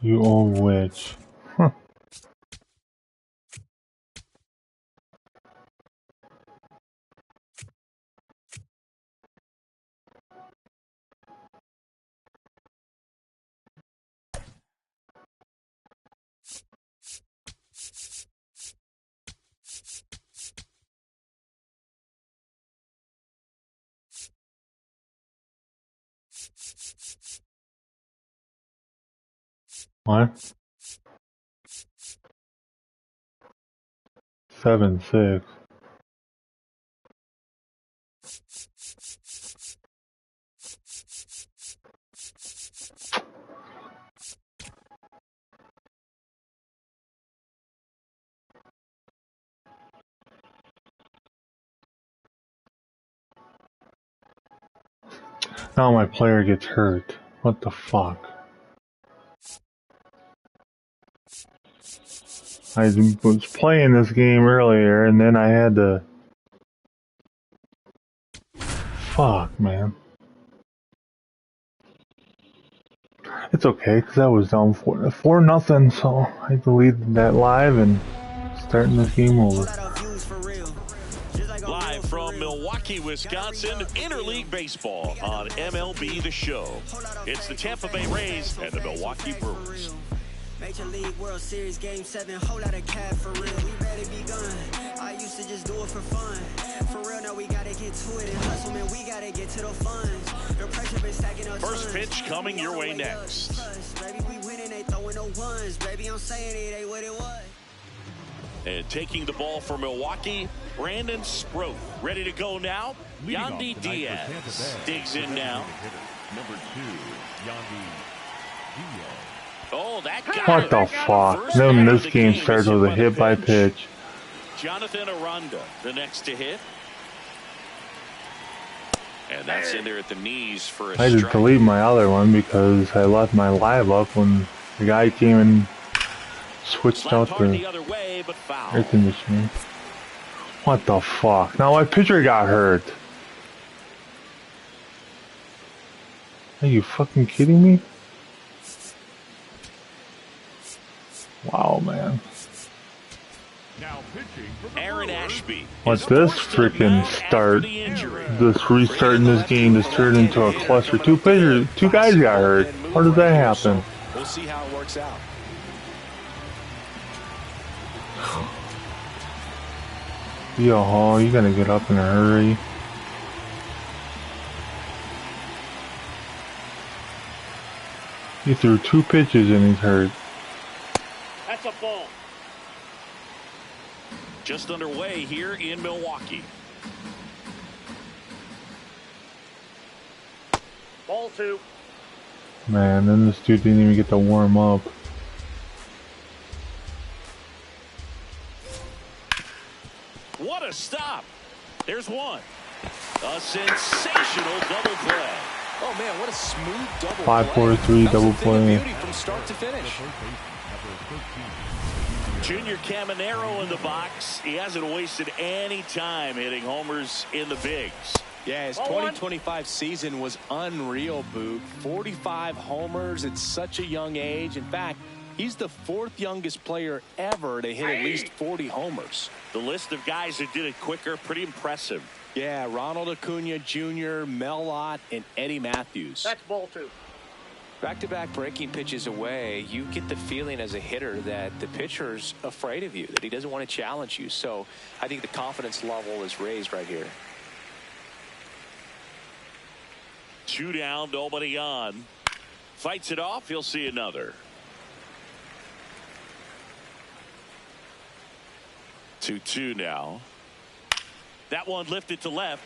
You old witch. Huh. What? 7-6. Now my player gets hurt. What the fuck? I was playing this game earlier and then I had to... Fuck, man. It's okay, because I was down 4-0, so I deleted that live and starting this game over. Live from Milwaukee, Wisconsin, Interleague Baseball on MLB The Show. It's the Tampa Bay Rays and the Milwaukee Brewers. Major League World Series Game 7, whole lot of cap for real. We ready to be gone. I used to just do it for fun. For real, now we gotta get to it and hustle, man. We gotta get to the funds. The pressure been stacking up. First pitch coming your way next. Baby, we winning, they throwing no ones. Baby, I'm saying it ain't what it was. And taking the ball for Milwaukee, Brandon Sproat. Ready to go now. Yandy Diaz digs in now. Number 2, Yandy Diaz. Oh, that guy. What the fuck? Then this game starts with a hit by pitch. Jonathan Aranda, the next to hit. And that's in there at the knees for a I had to delete my other one because I left my live up when the guy came and switched out the air conditioning. What the fuck? Now my pitcher got hurt. Are you fucking kidding me? Wow, man. Aaron Ashby. What's this freaking start? This restarting this game just turned into a cluster. Two guys got hurt. How did that happen? We'll see how it works out. Yo, you gotta get up in a hurry. He threw 2 pitches and he's hurt. That's a ball. Just underway here in Milwaukee. Ball 2. Man, then this dude didn't even get to warm up. What a stop. There's one. A sensational double play. Oh man, what a smooth double 5-4-3 double play. From start to finish. Junior Caminero in the box. He hasn't wasted any time hitting homers in the bigs. Yeah, his 2025 season was unreal, Boog. 45 homers at such a young age. In fact, he's the 4th youngest player ever to hit at least 40 homers. The list of guys who did it quicker, pretty impressive. Yeah, Ronald Acuna Jr., Mel Lott, and Eddie Matthews. That's ball 2. Back-to-back breaking pitches away, you get the feeling as a hitter that the pitcher's afraid of you, that he doesn't want to challenge you. So I think the confidence level is raised right here. 2 down, nobody on. Fights it off, he'll see another. 2-2 now. That one lifted to left.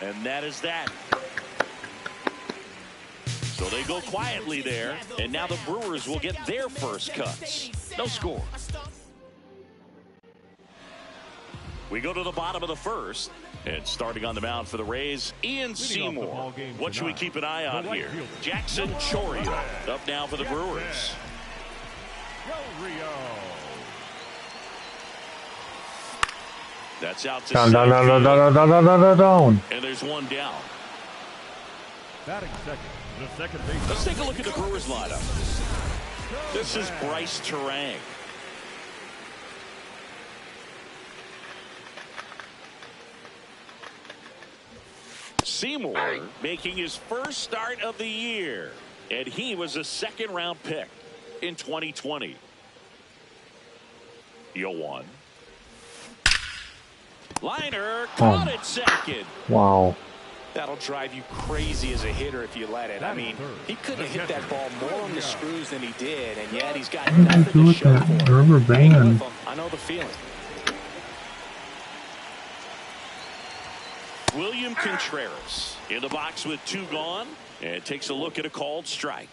And that is that. So they go quietly there, and now the Brewers will get their first cuts. No score. We go to the bottom of the first, and starting on the mound for the Rays, Ian Seymour. What should we keep an eye on here? Jackson Chourio up now for the Brewers. That's out to down. and there's one down. Batting second, Let's take a look at the Brewers lineup. This is Bryce Terang. Seymour making his first start of the year, and he was a second-round pick in 2020. 0-1. Liner caught it second. Wow. That'll drive you crazy as a hitter if you let it. I mean, he couldn't have hit that ball more on the screws than he did, and yet he's got nothing to show for it. Rubber band. I know the feeling. William Contreras in the box with 2 gone, and takes a look at a called strike.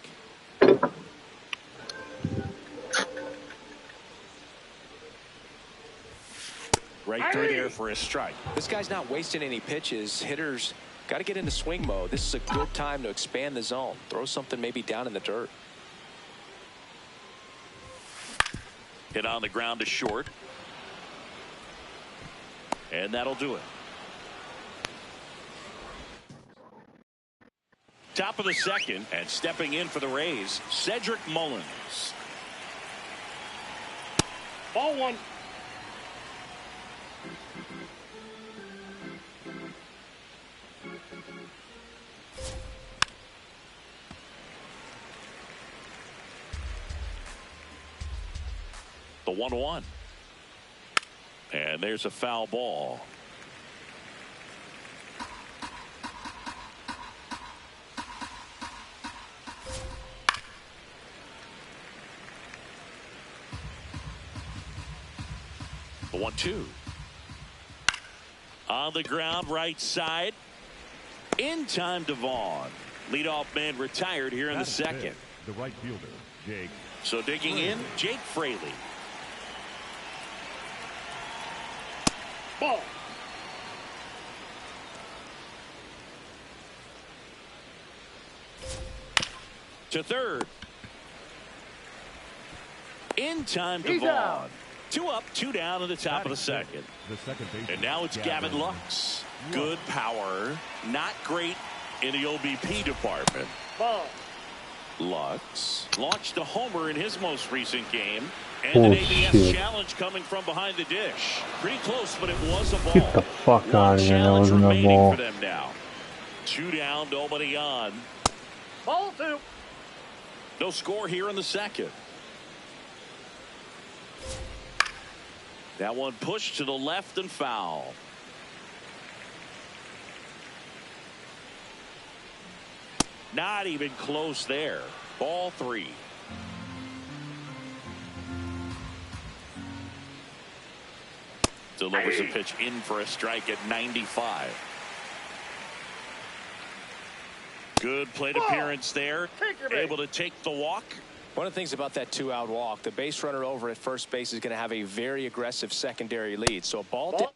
Right through there for a strike. This guy's not wasting any pitches. Hitters got to get into swing mode. This is a good time to expand the zone. Throw something maybe down in the dirt. Hit on the ground to short. And that'll do it. Top of the second, and stepping in for the Rays, Cedric Mullins. Ball 1. The 1-1. And there's a foul ball. The 1-2. On the ground, right side. In time to Vaughn. Leadoff man retired here in the second. The right fielder, Jake. So digging in, Jake Fraley. Ball. To third. In time to He's Vaughn. out. 2 up, 2 down in the top of the second. The second baseman, And now it's Gavin Lux. Good power. Not great in the OBP department. Ball. Lux launched a homer in his most recent game. And an ABS challenge coming from behind the dish. Pretty close, but it was a ball. Get the fuck out of here. That wasn't a ball. For them now. 2 down, nobody on. Ball 2. No score here in the second. That one pushed to the left and foul. Not even close there. Ball 3. Delivers a pitch in for a strike at 95. Good plate appearance there. Able to take the walk. One of the things about that 2-out walk, the base runner over at first base is going to have a very aggressive secondary lead. So a ball.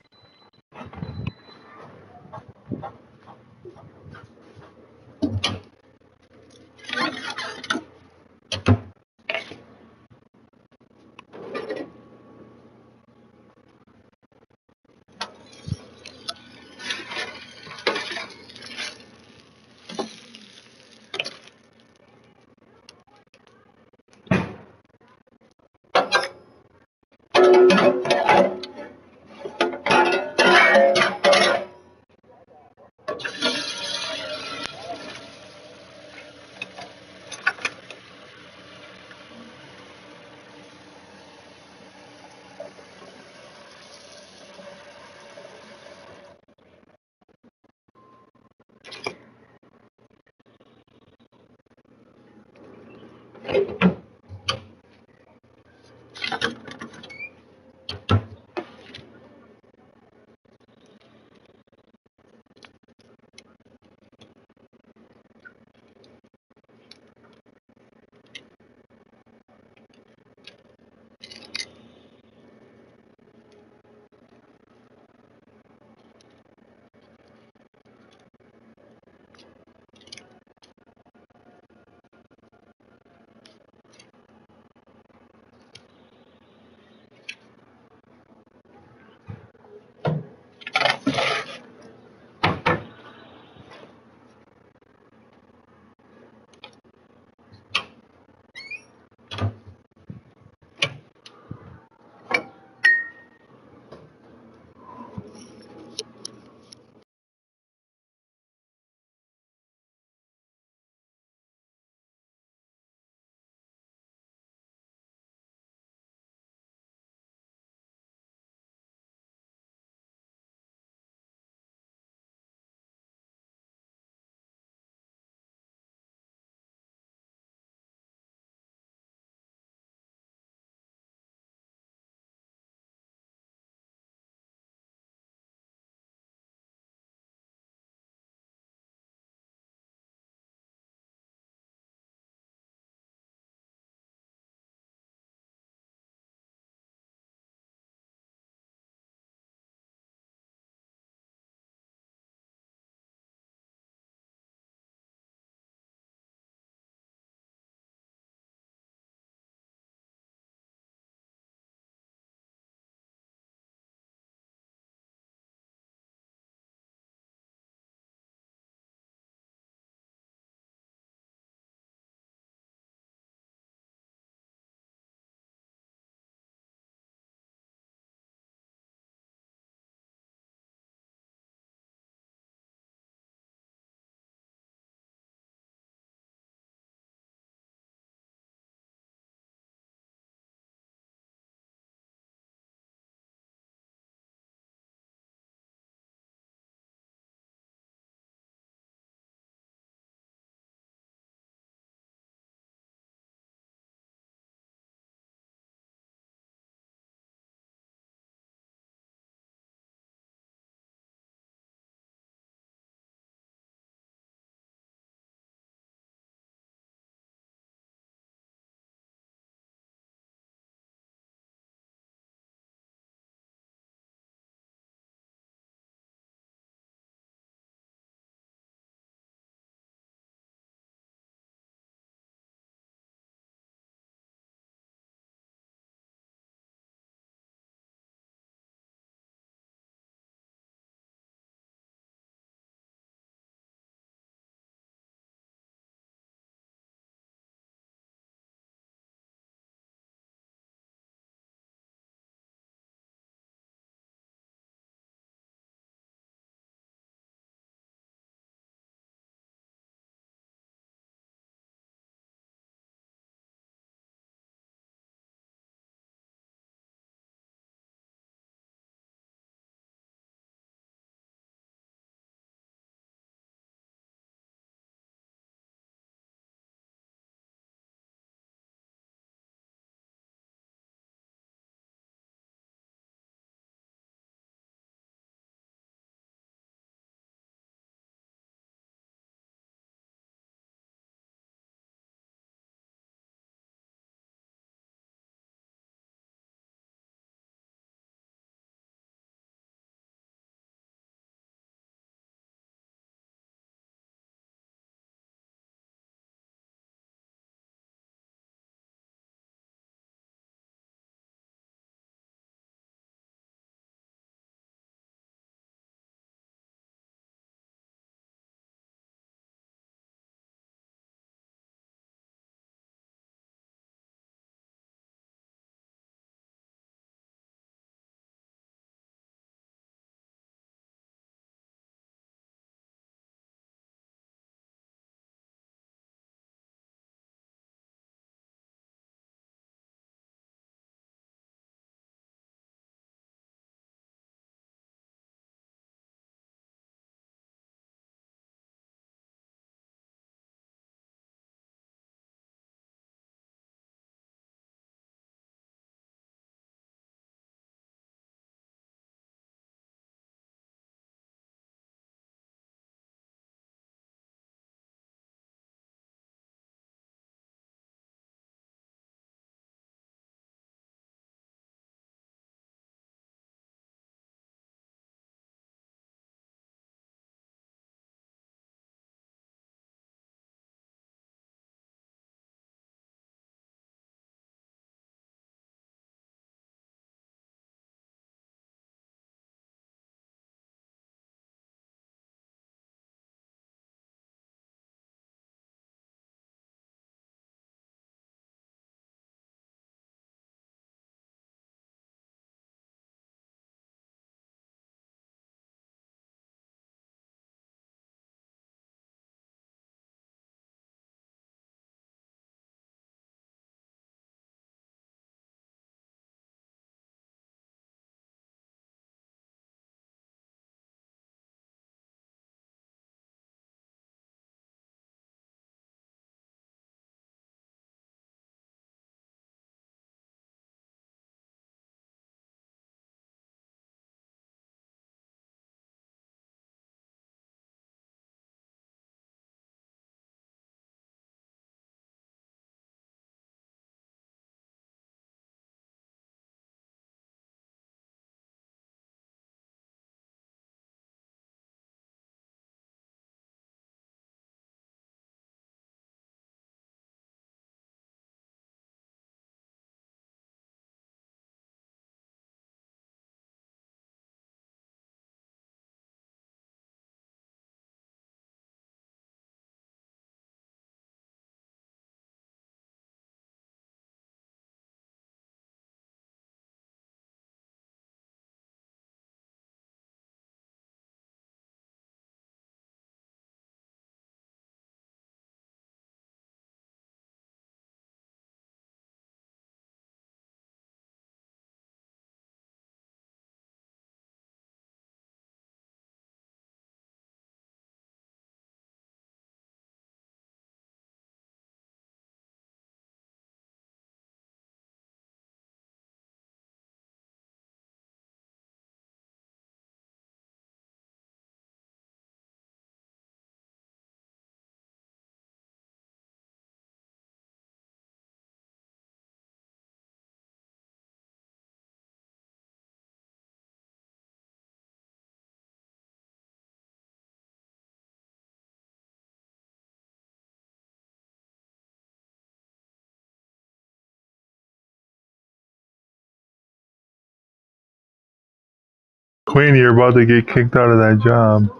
Queen, you're about to get kicked out of that job.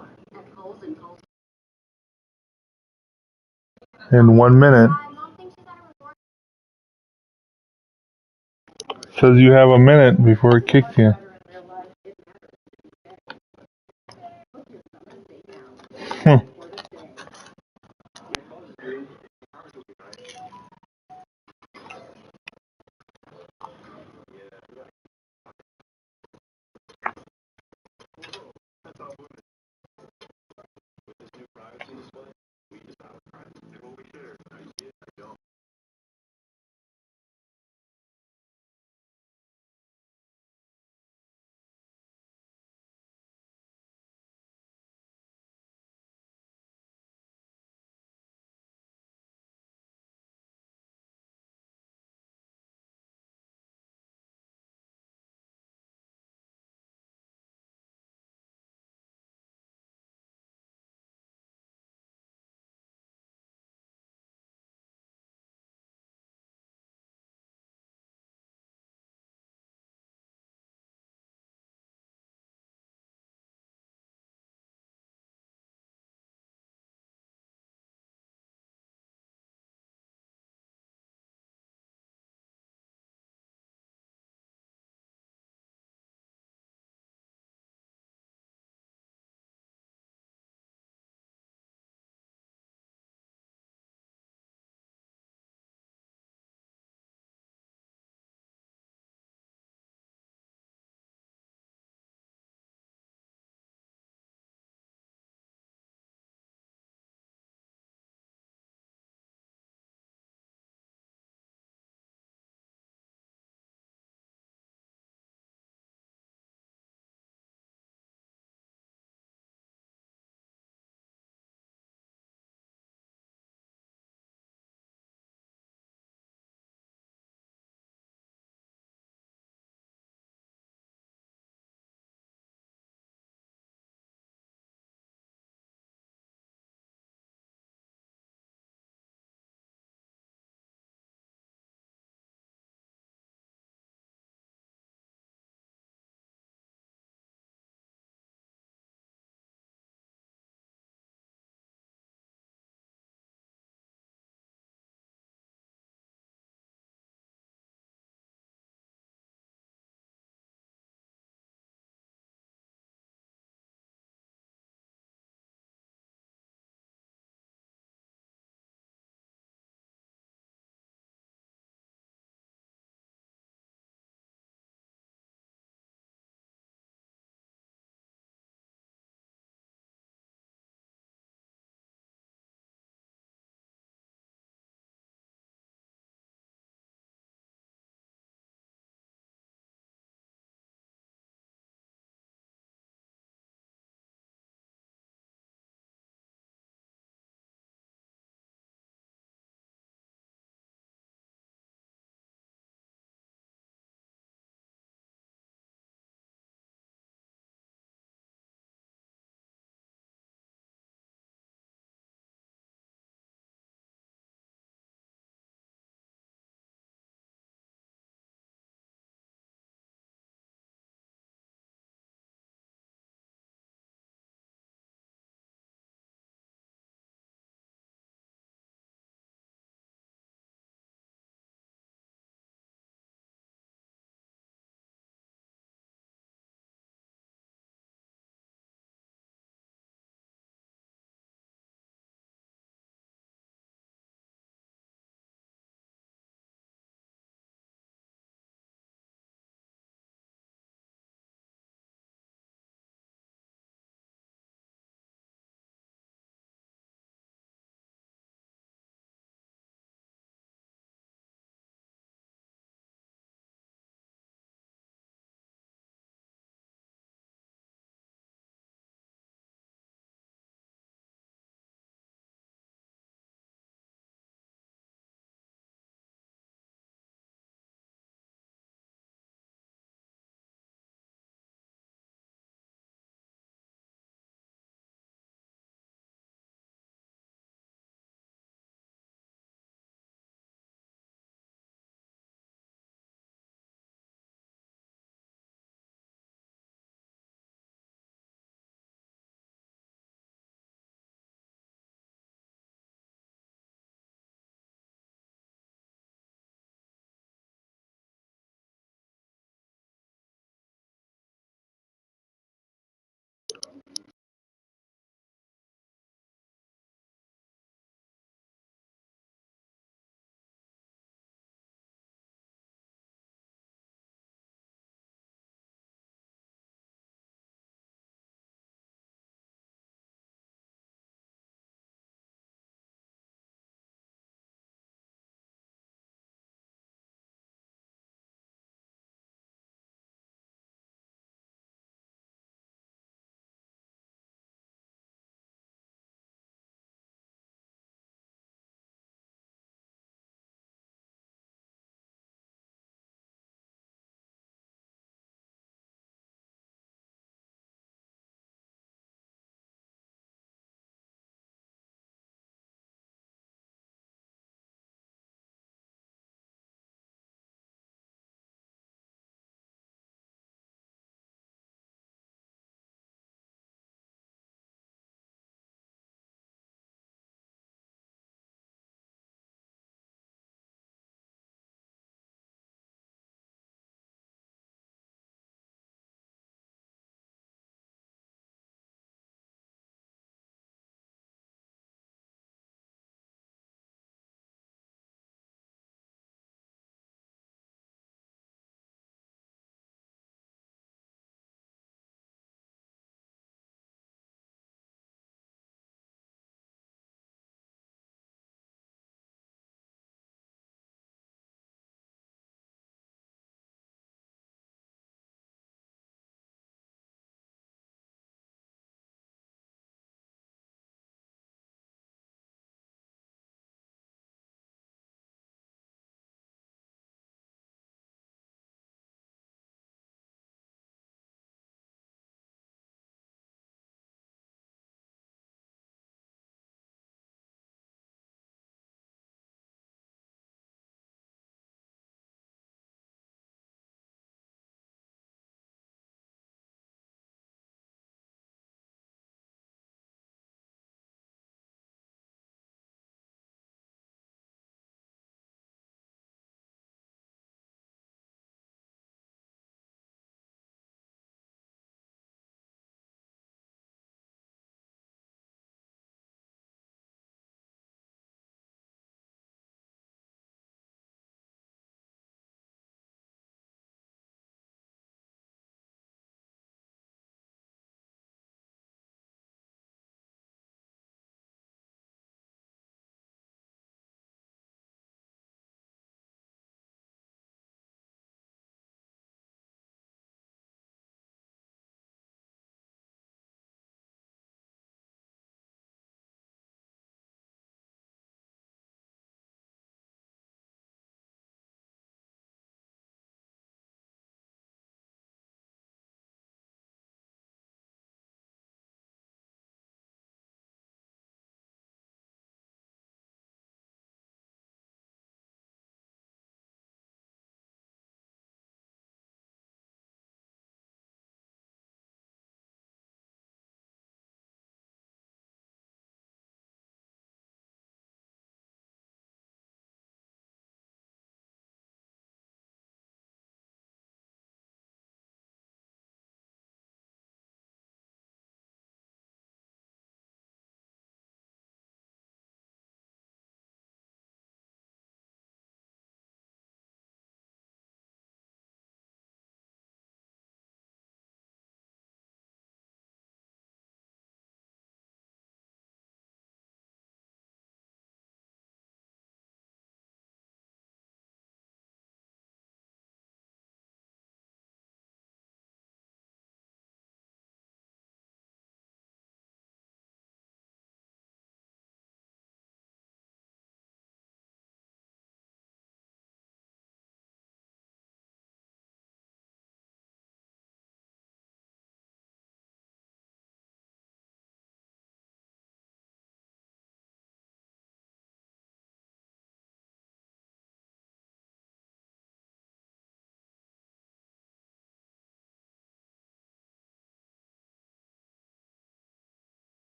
In 1 minute. Says you have a minute before it kicks you.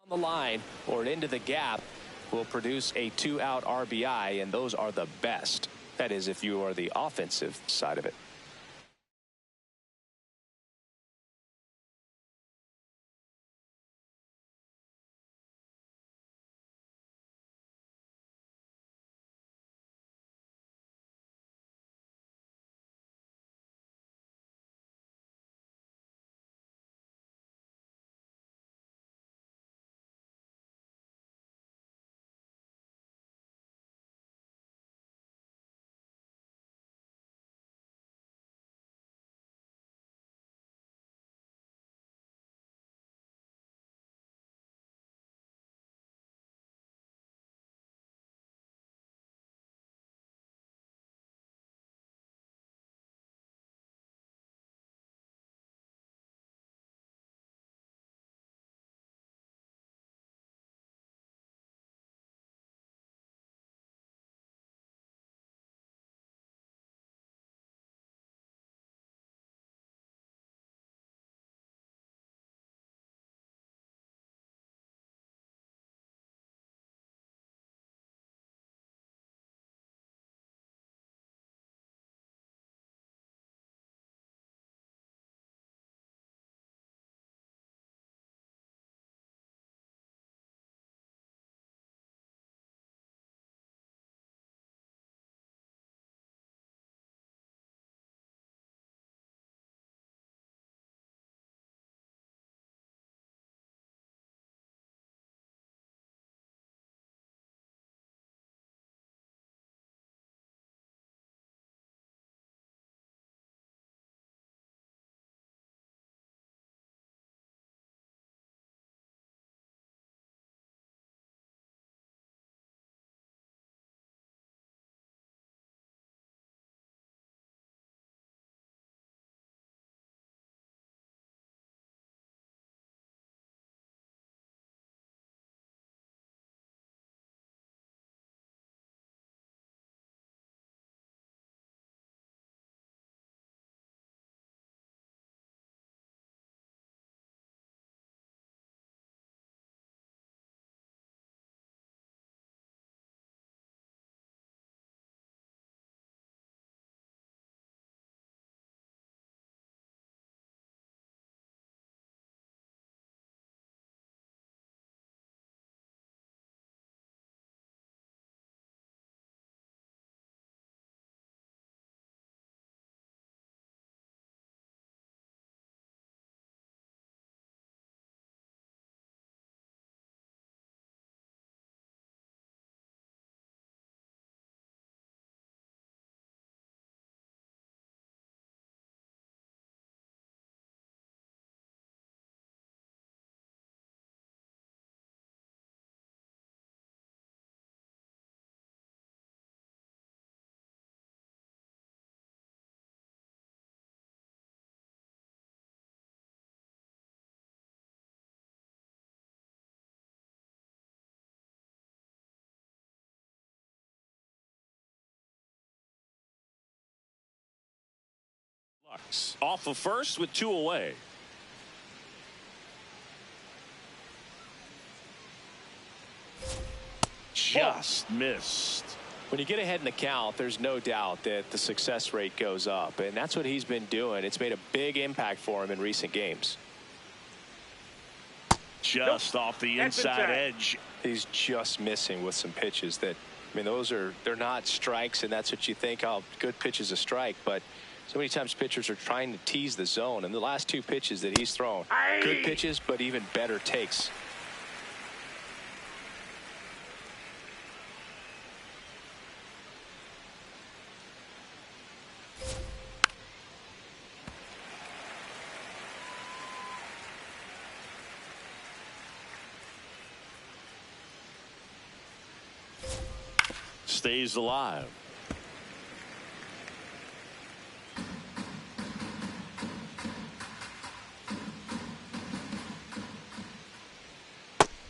The line or into the gap will produce a 2-out RBI, and those are the best. That is, if you are the offensive side of it. Off of first with 2 away. Just missed. When you get ahead in the count, there's no doubt that the success rate goes up, and that's what he's been doing. It's made a big impact for him in recent games. Just off the inside edge. He's just missing with some pitches that, I mean, they're not strikes, and that's what you think, oh, good pitch is a strike, but so many times pitchers are trying to tease the zone, and the last 2 pitches that he's thrown, good pitches, but even better takes. Stays alive.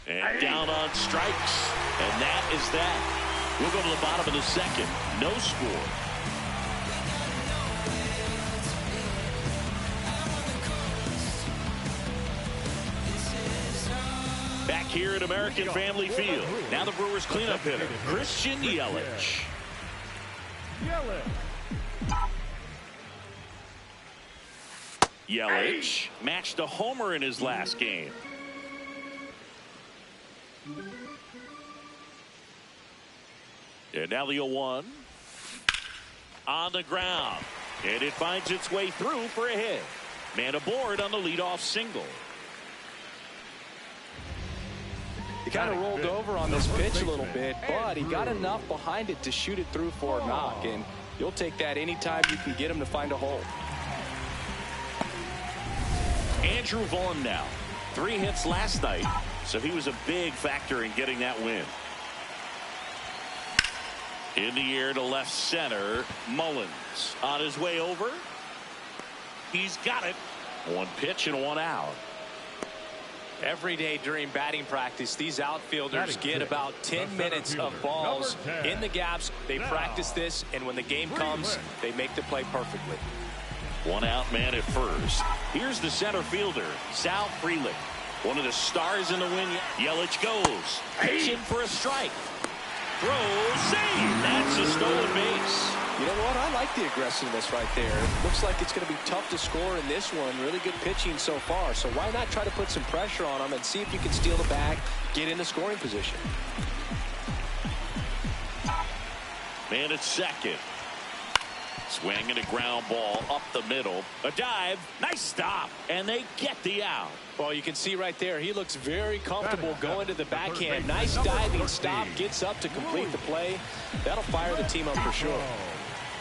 And down on strikes. And that is that. We'll go to the bottom of the second. No score. Back here. here at American Family Field. Now the Brewers cleanup hitter, Christian Yelich. Yelich matched a homer in his last game. And now the 0-1 on the ground, and it finds its way through for a hit. Man aboard on the leadoff single. He kind of rolled over on this pitch a little bit, but he got enough behind it to shoot it through for a knock, and you'll take that anytime you can get him to find a hole. Andrew Vaughn now. 3 hits last night, so he was a big factor in getting that win. In the air to left center, Mullins on his way over. He's got it. 1 pitch and 1 out. Every day during batting practice, these outfielders get about 10 minutes of balls in the gaps. They practice this, and when the game comes, they make the play perfectly. 1 out man at first. Here's the center fielder, Sal Frelick. One of the stars in the win. Yelich goes. Pitch in for a strike. Throws, save. That's a stolen base. You know what? I like the aggressiveness right there. It looks like it's going to be tough to score in this one. Really good pitching so far. So why not try to put some pressure on him and see if you can steal the bag, get in the scoring position. Man at second. Swinging a ground ball up the middle. A dive. Nice stop. And they get the out. Well, you can see right there, he looks very comfortable going to the backhand. Nice diving stop. Gets up to complete the play. That'll fire the team up for sure.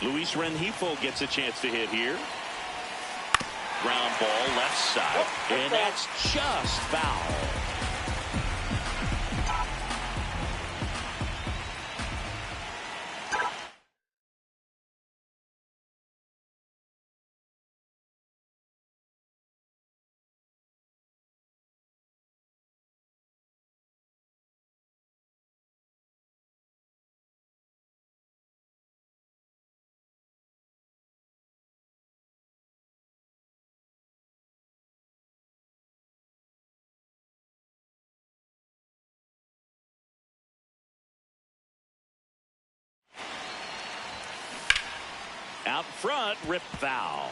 Luis Rengifo gets a chance to hit here. Ground ball left side. And that's just foul. Out front, rip foul.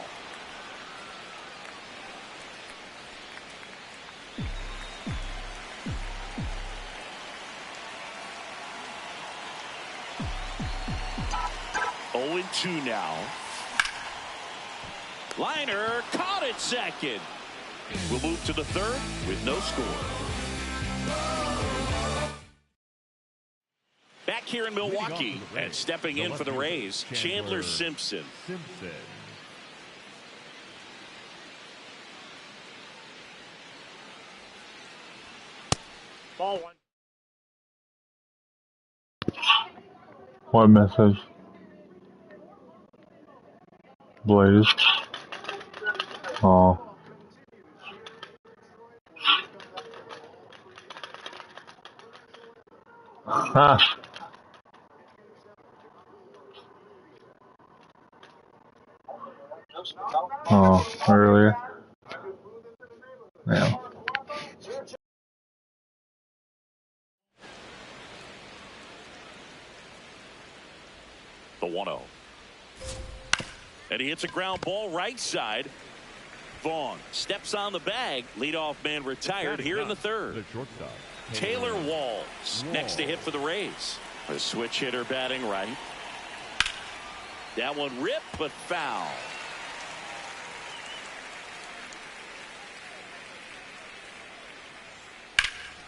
Oh, 2 now. Liner caught it second. We'll move to the 3rd with no score. Back here in Milwaukee and stepping in for the Rays, Chandler Simpson. Ball 1. What message? Blaze. Oh. Ha. Oh, earlier. Yeah. The 1-0. And he hits a ground ball right side. Vaughn steps on the bag. Leadoff man retired here in the 3rd. Taylor Walls next to hit for the Rays. A switch hitter batting right. That one ripped but foul.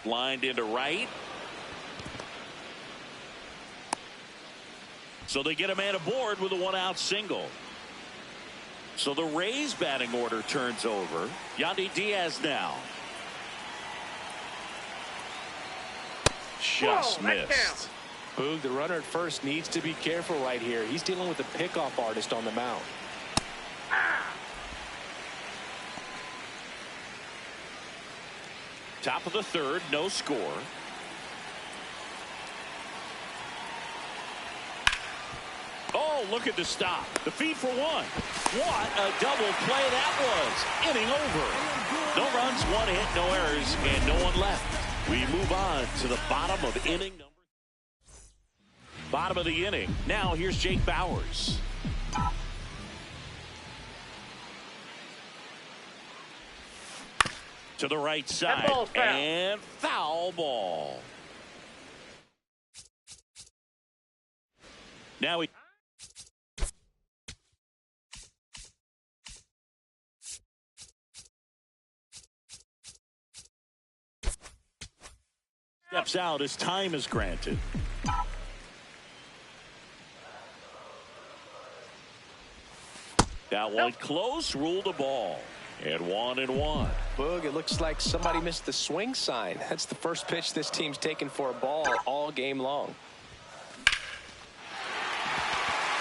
Lined into right. So they get a man aboard with a 1-out single. So the Rays batting order turns over. Yandy Diaz now. Just missed. Boog, the runner at first needs to be careful right here. He's dealing with a pickoff artist on the mound. Top of the 3rd, no score. Oh, look at the stop. The feed for 1. What a double play that was. Inning over. No runs, 1 hit, no errors, and no one left. We move on to the bottom of inning number. Bottom of the inning. Now here's Jake Bauers. To the right side. And foul ball. Now he steps out as time is granted. That one close, ruled a ball. And 1-1. Boog, it looks like somebody missed the swing sign. That's the first pitch this team's taken for a ball all game long.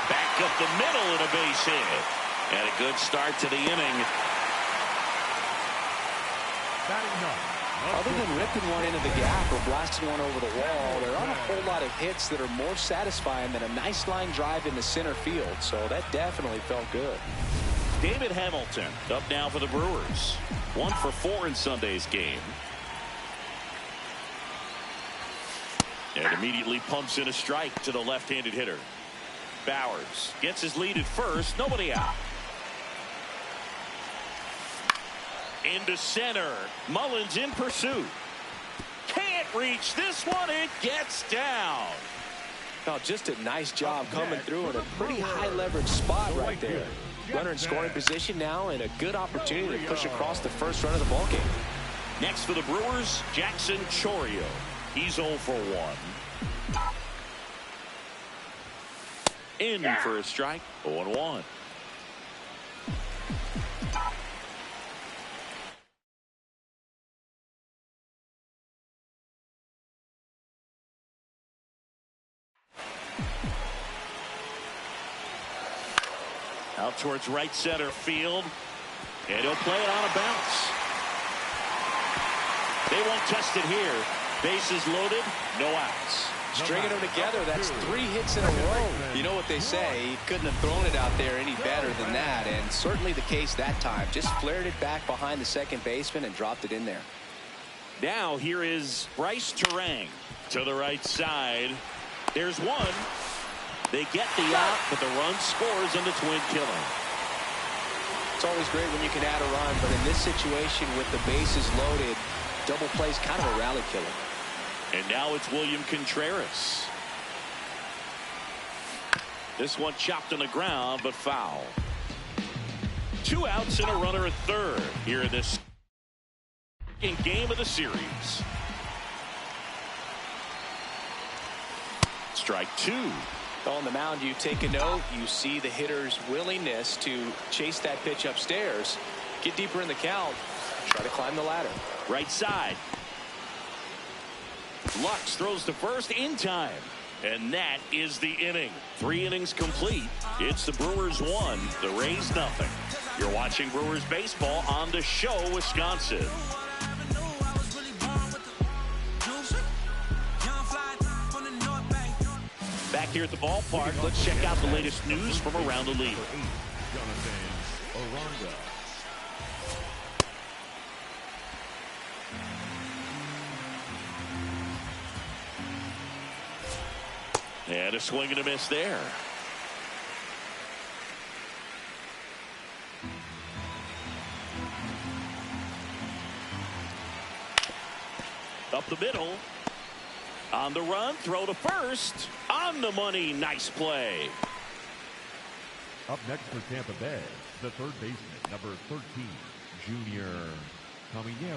Back up the middle and a base hit. And a good start to the inning. Other than ripping one into the gap or blasting one over the wall, there aren't a whole lot of hits that are more satisfying than a nice line drive into center field. So that definitely felt good. David Hamilton up now for the Brewers. 1 for 4 in Sunday's game. And immediately pumps in a strike to the left-handed hitter. Bauers gets his lead at first. Nobody out. Into center. Mullins in pursuit. Can't reach this one. It gets down. Oh, just a nice job coming through in a pretty high leverage spot right there. Runner in scoring position now and a good opportunity to push across the first run of the ballgame. Next for the Brewers, Jackson Chourio. He's 0 for 1. In for a strike. 0-1. Out towards right center field. And he'll play it on a bounce. They won't test it here. Bases loaded, no outs. Stringing them together, that's 3 hits in a row. You know what they say, he couldn't have thrown it out there any better than that, and certainly the case that time. Just flared it back behind the second baseman and dropped it in there. Now here is Bryce Terang to the right side. There's one. They get the out, but the run scores on the twin killing. It's always great when you can add a run, but in this situation with the bases loaded, double play's kind of a rally killer. And now it's William Contreras. This one chopped on the ground, but foul. 2 outs and a runner at third here in this second game of the series. Strike 2. On the mound, you take a note. You see the hitter's willingness to chase that pitch upstairs, get deeper in the count, try to climb the ladder. Right side. Lux throws to first in time. And that is the inning. 3 innings complete. It's the Brewers 1, the Rays nothing. You're watching Brewers baseball on The Show, Wisconsin. Back here at the ballpark, let's check out the latest news from around the league. And a swing and a miss there. Up the middle. On the run, throw to first. On the money, nice play. Up next for Tampa Bay, the third baseman, number 13,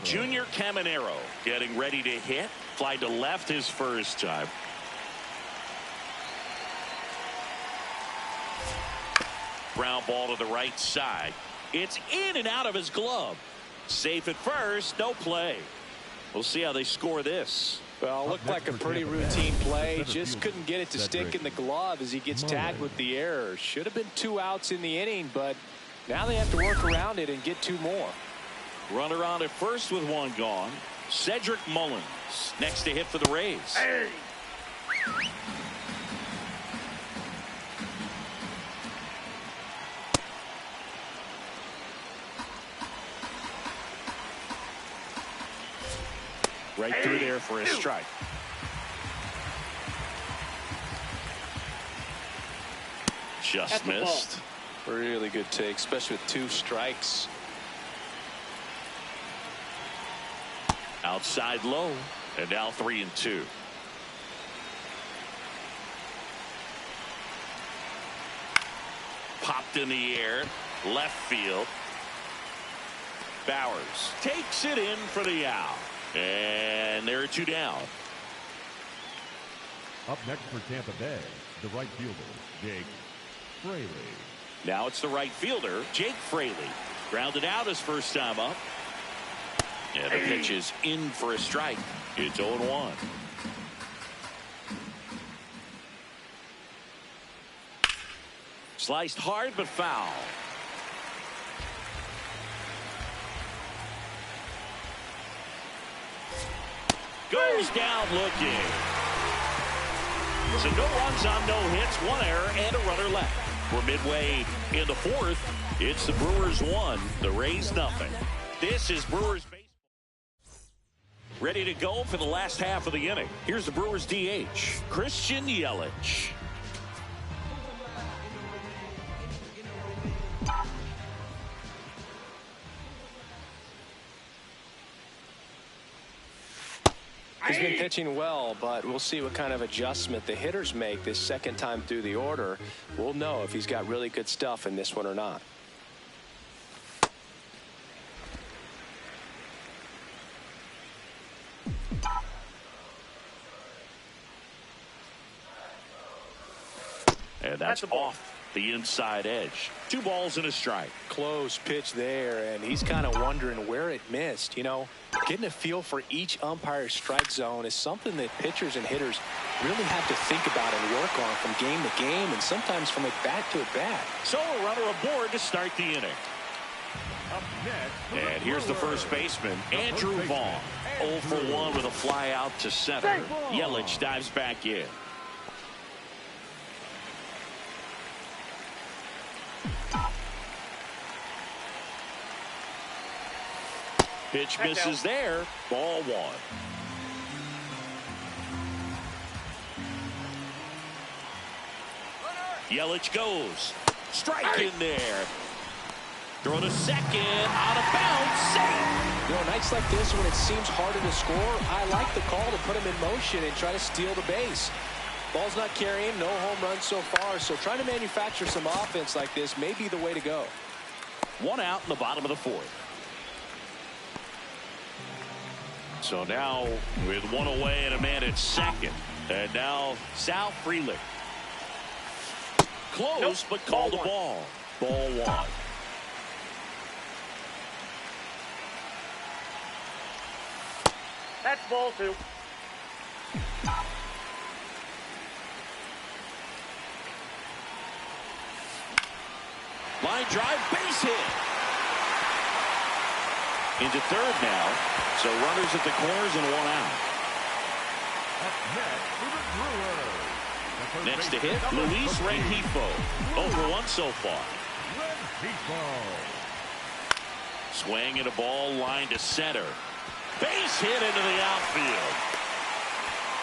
Junior Caminero getting ready to hit. Fly to left his first time. Ground ball to the right side. It's in and out of his glove. Safe at first, no play. We'll see how they score this. Well, looked like a pretty routine play. Just couldn't get it to stick in the glove as he gets tagged with the error. Should have been 2 outs in the inning, but now they have to work around it and get 2 more. Runner on at first with 1 gone. Cedric Mullins next to hit for the Rays. Hey. Right through there for a strike. Just missed. Really good take, especially with 2 strikes. Outside low, and now 3-2. Popped in the air, left field. Bowers takes it in for the out. And there are 2 down. Up next for Tampa Bay, the right fielder, Jake Fraley. Now it's the right fielder, Jake Fraley. Grounded out his first time up. And the pitch is in for a strike. It's 0-1. Sliced hard but foul. Goes down looking. So no runs on no hits, 1 error, and a runner left. We're midway in the 4th. It's the Brewers 1, the Rays nothing. This is Brewers baseball. Ready to go for the last half of the inning. Here's the Brewers DH, Christian Yelich. He's been pitching well, but we'll see what kind of adjustment the hitters make this second time through the order. We'll know if he's got really good stuff in this one or not. And that's off the inside edge. 2 balls and a strike. Close pitch there, and he's kind of wondering where it missed. You know, getting a feel for each umpire's strike zone is something that pitchers and hitters really have to think about and work on from game to game, and sometimes from at bat to at bat. So a runner aboard to start the inning. Up next, And here's the first baseman, Andrew Vaughn. 0 for 1 with a fly out to center. Yelich dives back in. Pitch misses there. Ball 1. Yelich goes. Strike in there. Throw to second. Out of bounds. Safe. You know, nights like this when it seems harder to score, I like the call to put him in motion and try to steal the base. Ball's not carrying. No home runs so far. So trying to manufacture some offense like this may be the way to go. 1 out in the bottom of the 4th. So now with 1 away and a man at second. And now Sal Frelick. Close, but called a ball. Ball 1. That's ball 2. Line drive, base hit. Into third now. So runners at the corners and 1 out. Up next for the Brewers, the third Next to baseman, hit, number Luis 13, Rengifo. 0 for 1 so far. Rengifo. Swing and a ball line to center. Base hit into the outfield.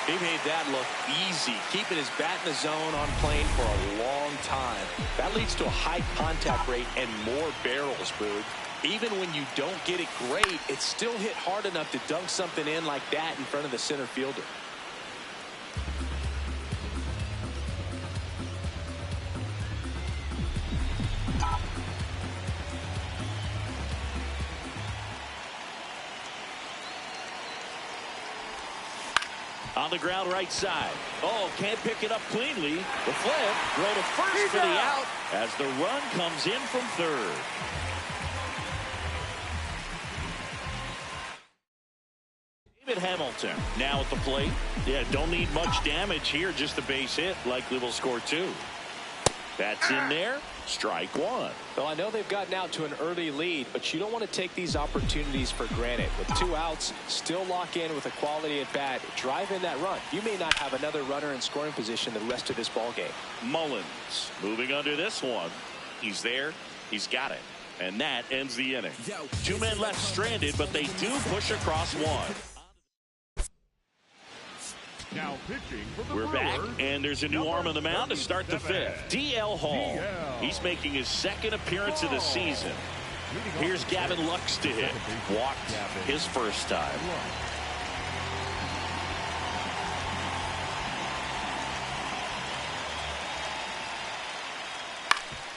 He made that look easy, keeping his bat in the zone on plane for a long time. That leads to a high contact rate and more barrels, Boog. Even when you don't get it great, it's still hit hard enough to dunk something in like that in front of the center fielder. On the ground right side. Oh, can't pick it up cleanly. The flip, throw to first for the out as the run comes in from third. David Hamilton now at the plate. Yeah, don't need much damage here, just a base hit. Likely will score 2. That's in there. Strike 1. Well, I know they've gotten out to an early lead, but you don't want to take these opportunities for granted. With 2 outs, still lock in with a quality at bat. Drive in that run. You may not have another runner in scoring position the rest of this ball game. Mullins moving under this one. He's there. He's got it. And that ends the inning. 2 men left stranded, but they do push across 1. Now pitching for the We're back, Brewers, and there's a new arm on the mound to start the fifth. D.L. Hall. DL. He's making his second appearance of the season. Here's Gavin Lux to hit. Walked his first time.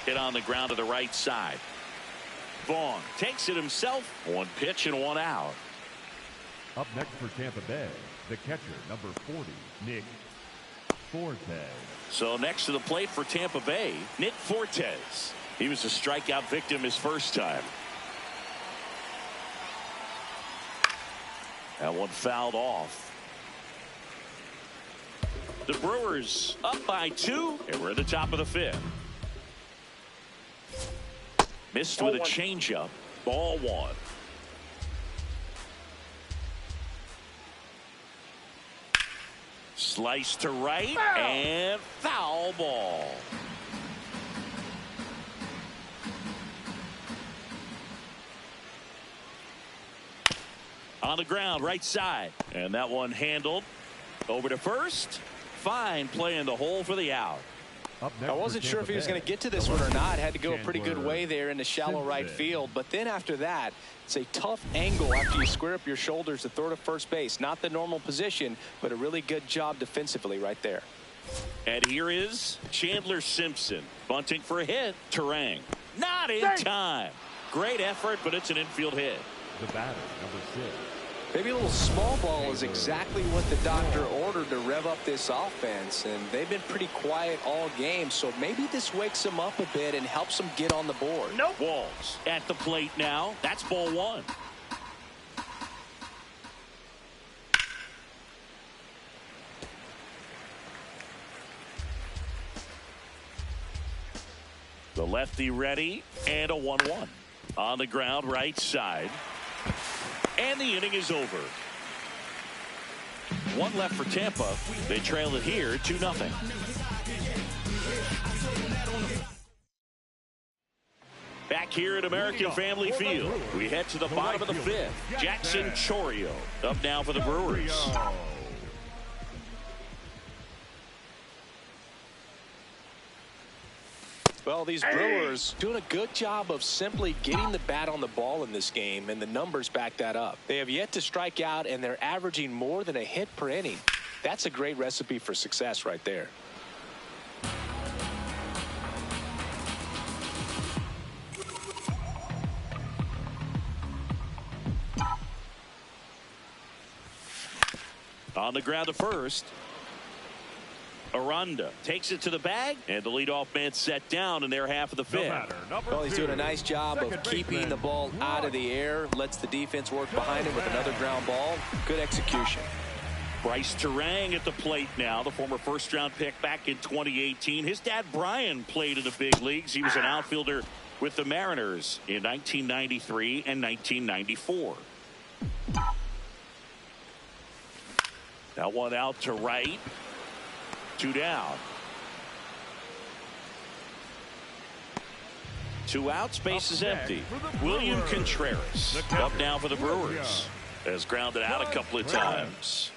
Hit on the ground to the right side. Vaughn takes it himself. One pitch and one out. Up next for Tampa Bay, the catcher, number 40, Nick Fortes. So next to the plate for Tampa Bay, Nick Fortes. He was a strikeout victim his first time. That one fouled off. The Brewers up by 2, and we're at the top of the fifth. Missed with a changeup. Ball 1. Slice to right and foul ball. On the ground, right side. And that one handled. Over to first. Fine play in the hole for the out. I wasn't sure if he was going to get to this one or not. Had to go a pretty good way there in the shallow right field. But then after that, it's a tough angle after you square up your shoulders to throw to first base. Not the normal position, but a really good job defensively right there. And here is Chandler Simpson. Bunting for a hit. Terang. Not in time. Great effort, but it's an infield hit. The batter, number 6. Maybe a little small ball is exactly what the doctor ordered to rev up this offense, and they've been pretty quiet all game, so maybe this wakes them up a bit and helps them get on the board. Nope. Walls at the plate now. That's ball 1. The lefty ready, and a 1-1. On the ground, right side. And the inning is over. 1 left for Tampa. They trail it here 2-0. Back here at American Family Field, we head to the bottom of the fifth. Jackson Chourio up now for the Brewers. Well, these Brewers doing a good job of simply getting the bat on the ball in this game, and the numbers back that up. They have yet to strike out, and they're averaging more than a hit per inning. That's a great recipe for success right there. On the ground to first. Aranda takes it to the bag, and the leadoff man set down in their half of the fifth. Well, he's doing a nice job of keeping the ball out of the air, lets the defense work behind him with another ground ball. Good execution. Bryce Terang at the plate now, the former first-round pick back in 2018. His dad, Brian, played in the big leagues. He was an outfielder with the Mariners in 1993 and 1994. That one out to right. 2 down. 2 outs, base is empty. William Contreras up now for the Brewers. Has grounded out a couple of times.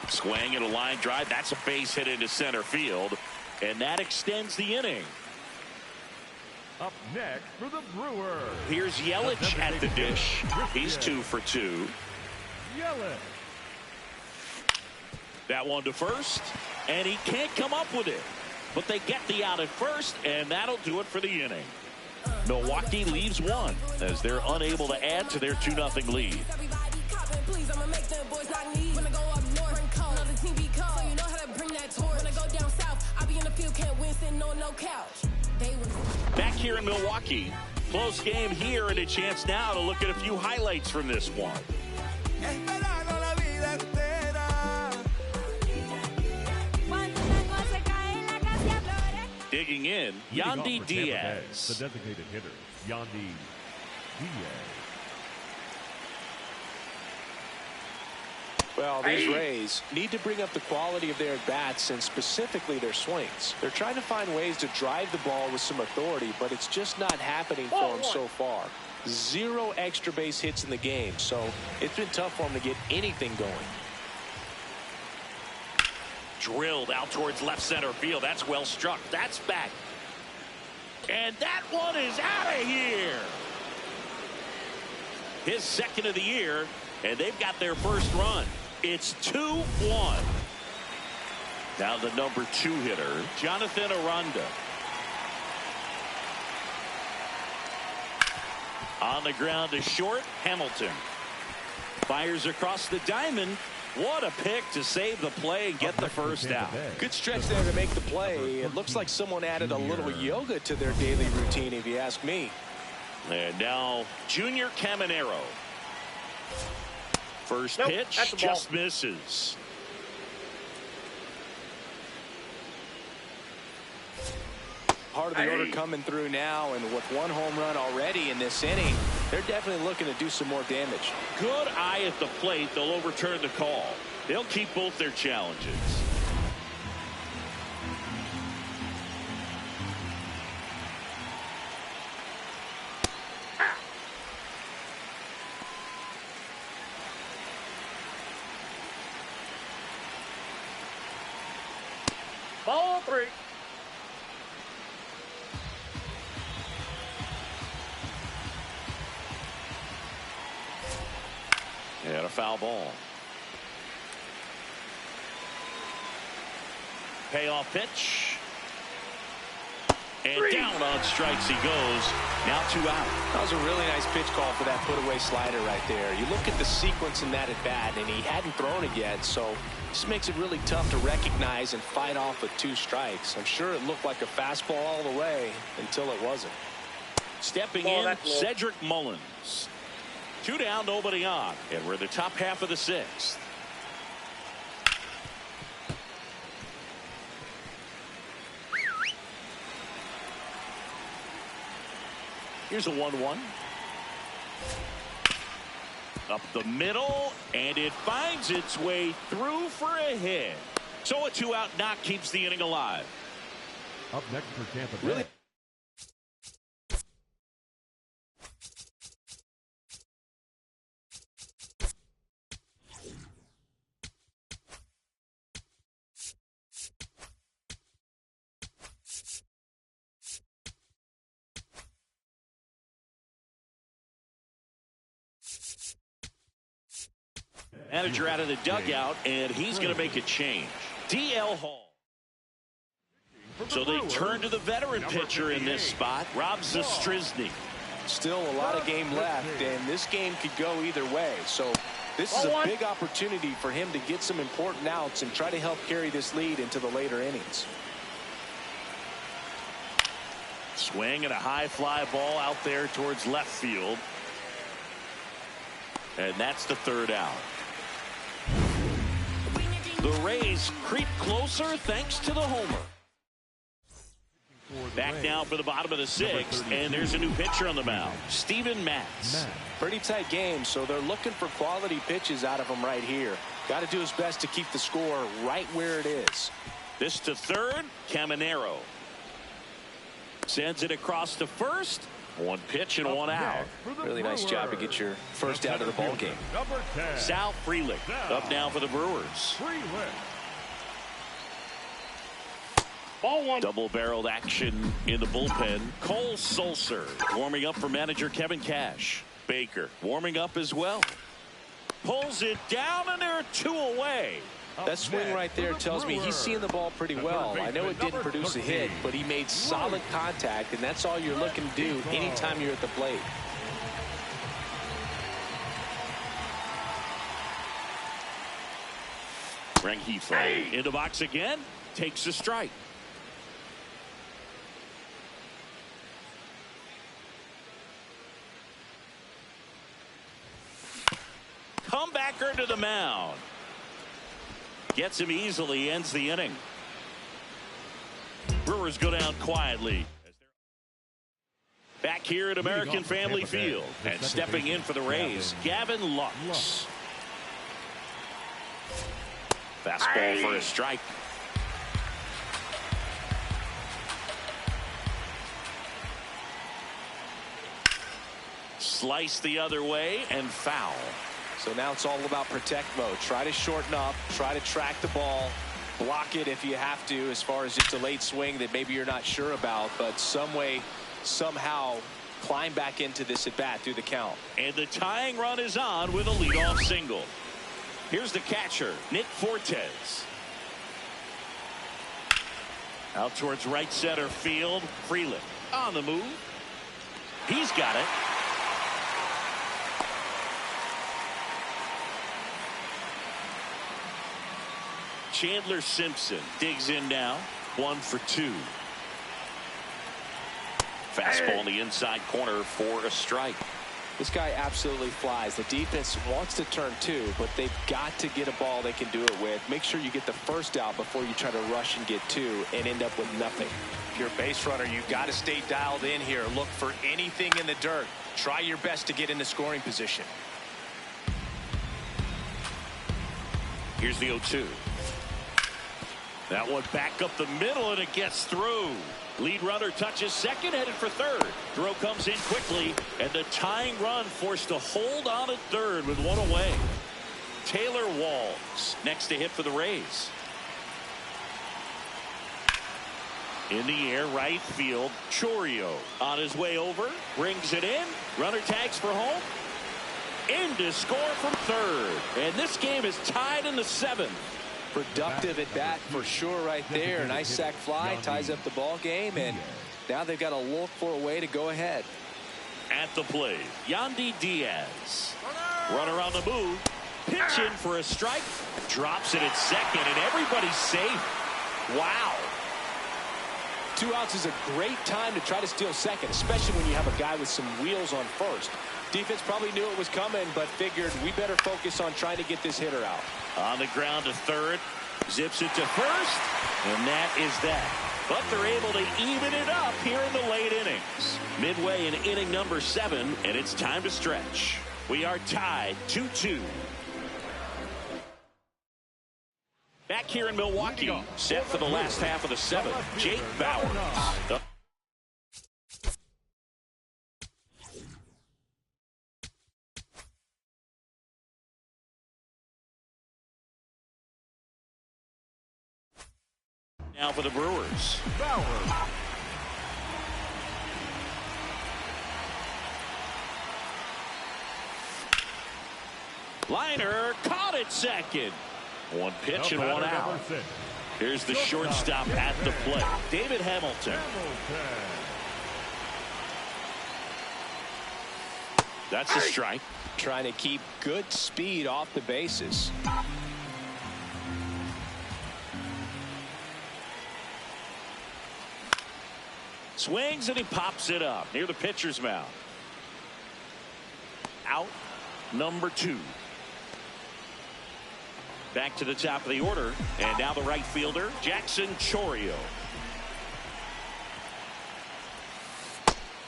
Swing and a line drive. That's a base hit into center field. And that extends the inning. Up next for the Brewers. Here's Yelich at the dish. He's 2 for 2. Yelich. That one to first, and he can't come up with it. But they get the out at first, and that'll do it for the inning. Milwaukee leaves 1 as they're unable to add to their 2-0 lead. Back here in Milwaukee, close game here, and a chance now to look at a few highlights from this one. Digging in, Yandy Diaz. The designated hitter, Yandy Diaz. Well, these Rays need to bring up the quality of their at-bats and specifically their swings. They're trying to find ways to drive the ball with some authority, but it's just not happening for them so far. 0 extra base hits in the game, so it's been tough for him to get anything going. Drilled out towards left center field. That's well struck. That's back. And that one is out of here. His second of the year, and they've got their first run. It's 2-1. Now the number 2 hitter, Jonathan Aranda. On the ground to short, Hamilton. Fires across the diamond. What a pick to save the play and get the first out. Good stretch there to make the play. It looks like someone added a little yoga to their daily routine, if you ask me. And now Junior Caminero. First Nope, pitch just misses. Part of the order coming through now, and with 1 home run already in this inning, they're definitely looking to do some more damage. Good eye at the plate. They'll overturn the call. They'll keep both their challenges. Ball 3. And a foul ball. Payoff pitch. And down on strikes he goes. Now 2 out. That was a really nice pitch call for that put-away slider right there. You look at the sequence in that at-bat, and he hadn't thrown it yet, so this makes it really tough to recognize and fight off with 2 strikes. I'm sure it looked like a fastball all the way until it wasn't. Stepping in, Cedric Mullins. 2 down, nobody on. And we're in the top half of the 6th. Here's a 1-1. Up the middle, and it finds its way through for a hit. So a 2-out knock keeps the inning alive. Up next for Tampa Bay. Really? Manager out of the dugout, and he's going to make a change. DL Hall. So they turn to the veteran pitcher in this spot, Rob Zastryzny. Still a lot of game left, and this game could go either way. So this is a big opportunity for him to get some important outs and try to help carry this lead into the later innings. Swing and a high fly ball out there towards left field. And that's the 3rd out. The Rays creep closer thanks to the homer. Back now for the bottom of the 6th, and there's a new pitcher on the mound, Steven Matz. Pretty tight game, so they're looking for quality pitches out of him right here. Got to do his best to keep the score right where it is. This to 3rd, Caminero. Sends it across to 1st. 1 pitch and 1 out. Really nice job to get your first out of the ball game. Sal Frelick up now for the Brewers. Ball 1. Double-barreled action in the bullpen. Cole Sulser warming up for manager Kevin Cash. Baker warming up as well. Pulls it down, and they're 2 away. That swing right there tells me he's seeing the ball pretty well. I know it didn't produce a hit, but he made solid contact, and that's all you're looking to do anytime you're at the plate. Rengifo in the box again. Takes a strike. Comebacker to the mound. Gets him easily, ends the inning. Brewers go down quietly. Back here at American Family Field, and stepping in for the Rays, Gavin Lux. Fastball for a strike. Slice the other way and foul. So now it's all about protect mode. Try to shorten up, try to track the ball, block it if you have to, as far as just a late swing that maybe you're not sure about, but some way, somehow climb back into this at bat through the count. And the tying run is on with a leadoff single. Here's the catcher, Nick Fortes. Out towards right center field. Freeland on the move. He's got it. Chandler Simpson digs in now. 1 for 2. Fastball in the inside corner for a strike. This guy absolutely flies. The defense wants to turn 2, but they've got to get a ball they can do it with. Make sure you get the first out before you try to rush and get 2 and end up with nothing. If you're a base runner, you've got to stay dialed in here. Look for anything in the dirt. Try your best to get into scoring position. Here's the 0-2. That one back up the middle, and it gets through. Lead runner touches second, headed for third. Throw comes in quickly, and the tying run forced to hold on at third with 1 away. Taylor Walls next to hit for the Rays. In the air, right field. Chourio on his way over, brings it in. Runner tags for home. In to score from third. And this game is tied in the 7th. Productive at bat for sure right there. Nice sac fly, ties up the ball game, and now they've got to look for a way to go ahead. At the plate, Yandy Diaz. Runner on the move. Pitch in for a strike. Drops it at second, and everybody's safe. Wow. 2 outs is a great time to try to steal second, especially when you have a guy with some wheels on first. Defense probably knew it was coming, but figured we better focus on trying to get this hitter out. On the ground to third. Zips it to first. And that is that. But they're able to even it up here in the late innings. Midway in inning number 7, and it's time to stretch. We are tied 2-2. Back here in Milwaukee, set for the last half of the 7th, Jake Bauers. Now for the Brewers. Liner caught it second. 1 pitch and 1 out. Here's the shortstop at the plate, David Hamilton. That's a strike. Trying to keep good speed off the bases. Swings and he pops it up near the pitcher's mound. Out number 2. Back to the top of the order, and now the right fielder, Jackson Chourio.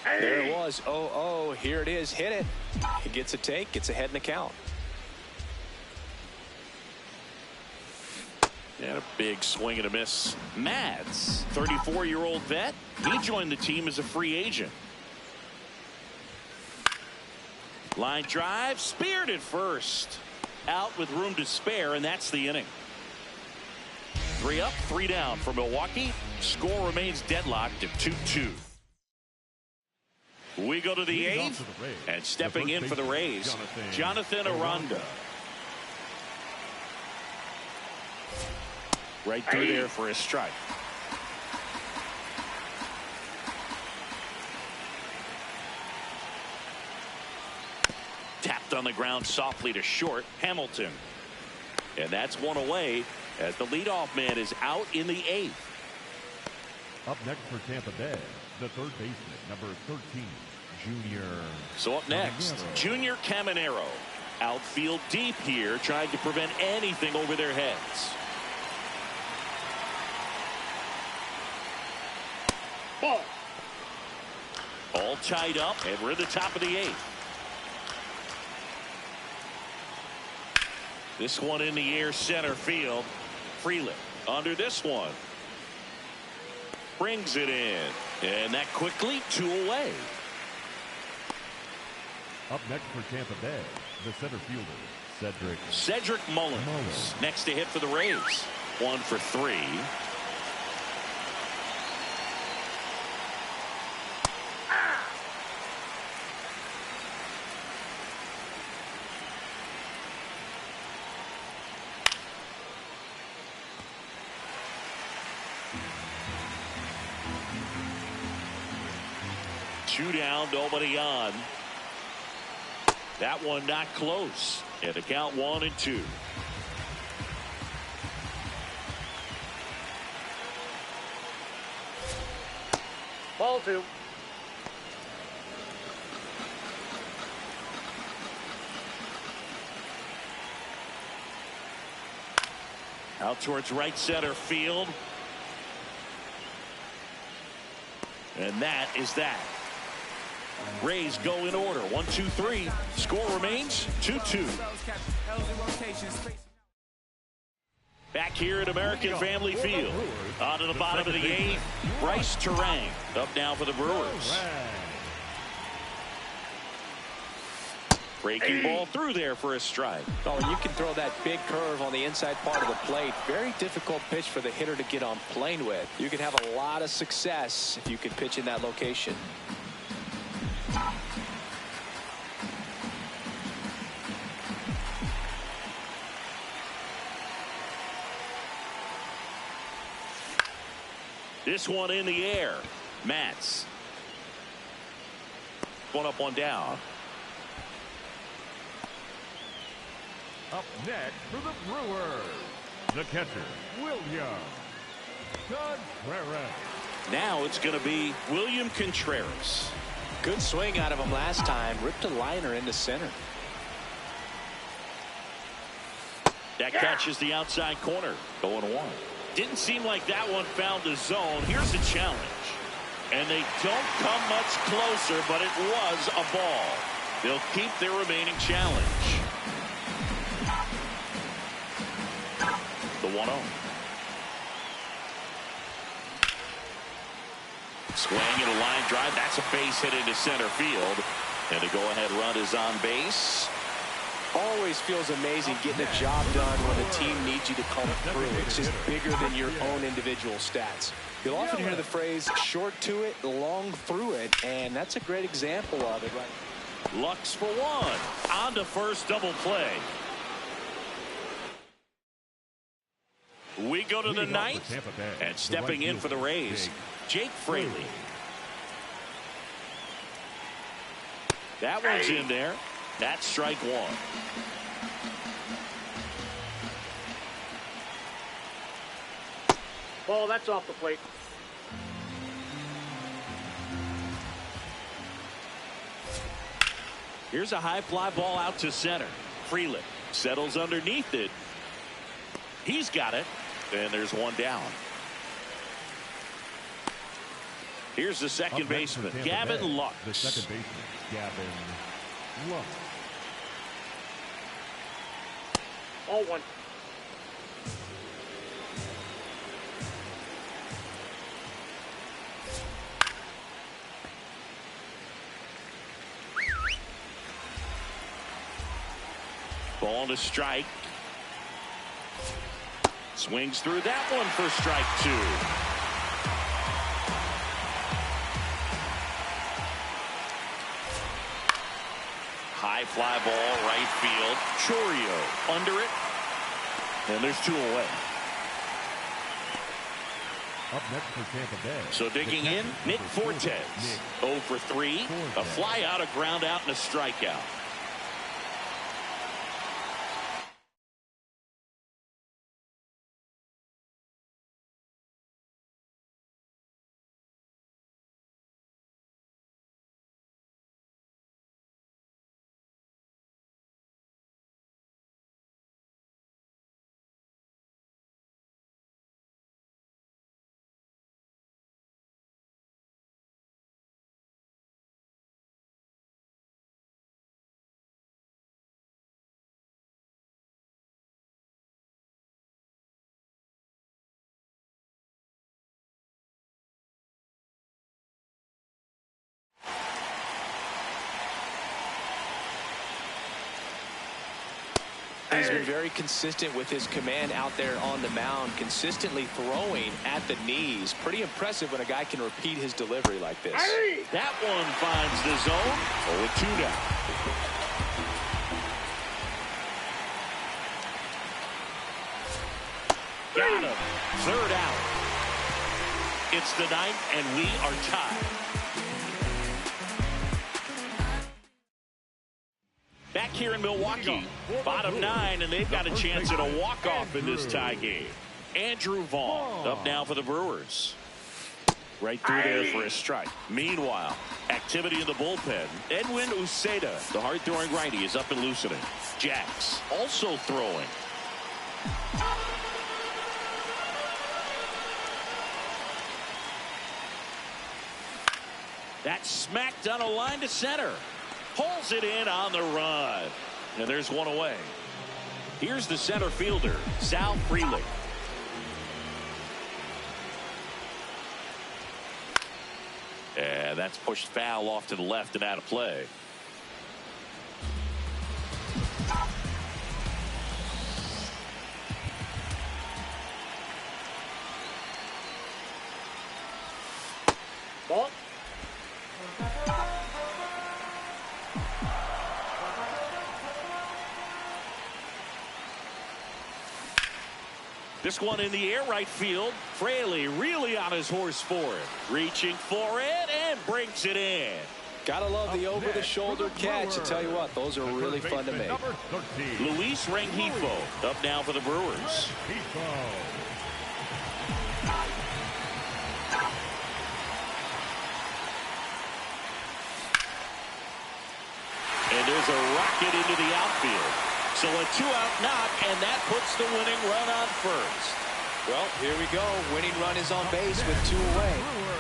There it was. 0-0. Here it is. Hit it. He gets a take, gets ahead in the count. And a big swing and a miss. Mads, 34-year-old vet. He joined the team as a free agent. Line drive, speared at first. Out with room to spare, and that's the inning. 3 up, 3 down for Milwaukee. Score remains deadlocked at 2-2. We go to the 8th, and stepping in for the Rays, Jonathan Aranda. Right through there for a strike. Tapped on the ground softly to short. Hamilton. And that's 1 away as the leadoff man is out in the 8th. Up next for Tampa Bay, the third baseman, number 13, Junior. So up next, Junior Caminero. Outfield deep here, trying to prevent anything over their heads. Ball. All tied up, and we're at the top of the 8th. This one in the air, center field. Freeland under this one. Brings it in. And that quickly 2 away. Up next for Tampa Bay, the center fielder, Cedric Mullins. Next to hit for the Rays. 1 for 3. Two down, nobody on. That one not close. And the count 1-2. Ball 2. Out towards right center field. And that is that. Rays go in order. 1, 2, 3. Score remains 2-2. Back here at American Family Field. On to the bottom of the 8th. Bryce Terang up now for the Brewers. Breaking ball through there for a strike. Oh, and you can throw that big curve on the inside part of the plate. Very difficult pitch for the hitter to get on plane with. You can have a lot of success if you can pitch in that location. This one in the air. Matz. 1 up, 1 down. Up next for the Brewers, the catcher, William Contreras. Now it's going to be William Contreras. Good swing out of him last time. Ripped a liner into center. That catches the outside corner. 0-1. Didn't seem like that one found the zone. Here's a challenge. And they don't come much closer, but it was a ball. They'll keep their remaining challenge. The 1-0. Swing and a line drive. That's a base hit into center field. And the go-ahead run is on base. Always feels amazing getting a job done when the team needs you to come through. It's just bigger than your own individual stats. You'll often hear the phrase short to it, long through it, and that's a great example of it, right? Lux for 1. On to first, double play. We go to the 9th, and stepping in for the Rays, Jake Fraley. That one's in there. That's strike 1. Ball, that's off the plate. Here's a high fly ball out to center. Freeland settles underneath it. He's got it. And there's 1 down. Here's the second baseman, Gavin Lux. The second baseman, Gavin Lux. Ball 1. Ball to strike. Swings through that one for strike 2. High fly ball, right field. Chorio under it. And there's 2 away. Up next for Tampa Bay. So digging in, Nick Fortes. 0 for 3. A fly out, a ground out, and a strikeout. He's been very consistent with his command out there on the mound, consistently throwing at the knees. Pretty impressive when a guy can repeat his delivery like this. That one finds the zone. 0-2 now. Got him. Third out. It's the ninth, and we are tied. Back here in Milwaukee, bottom 9, and they've got a chance at a walk-off in this tie game. Andrew Vaughn up now for the Brewers. Right through there for a strike. Meanwhile, activity in the bullpen. Edwin Uceda, the hard-throwing righty, is up and loosening. Jax also throwing. That's smacked on a line to center. Pulls it in on the run. And there's one away. Here's the center fielder, Sal Frelick. And that's pushed foul off to the left and out of play. Ball. This one in the air right field. Fraley really on his horse for it. Reaching for it and brings it in. Gotta love the over-the-shoulder catch. I tell you what, those are really fun to make. Luis Rengifo up now for the Brewers. And there's a rocket into the outfield. So a 2-out knock, and that puts the winning run on first. Well, here we go. Winning run is on base with 2 away.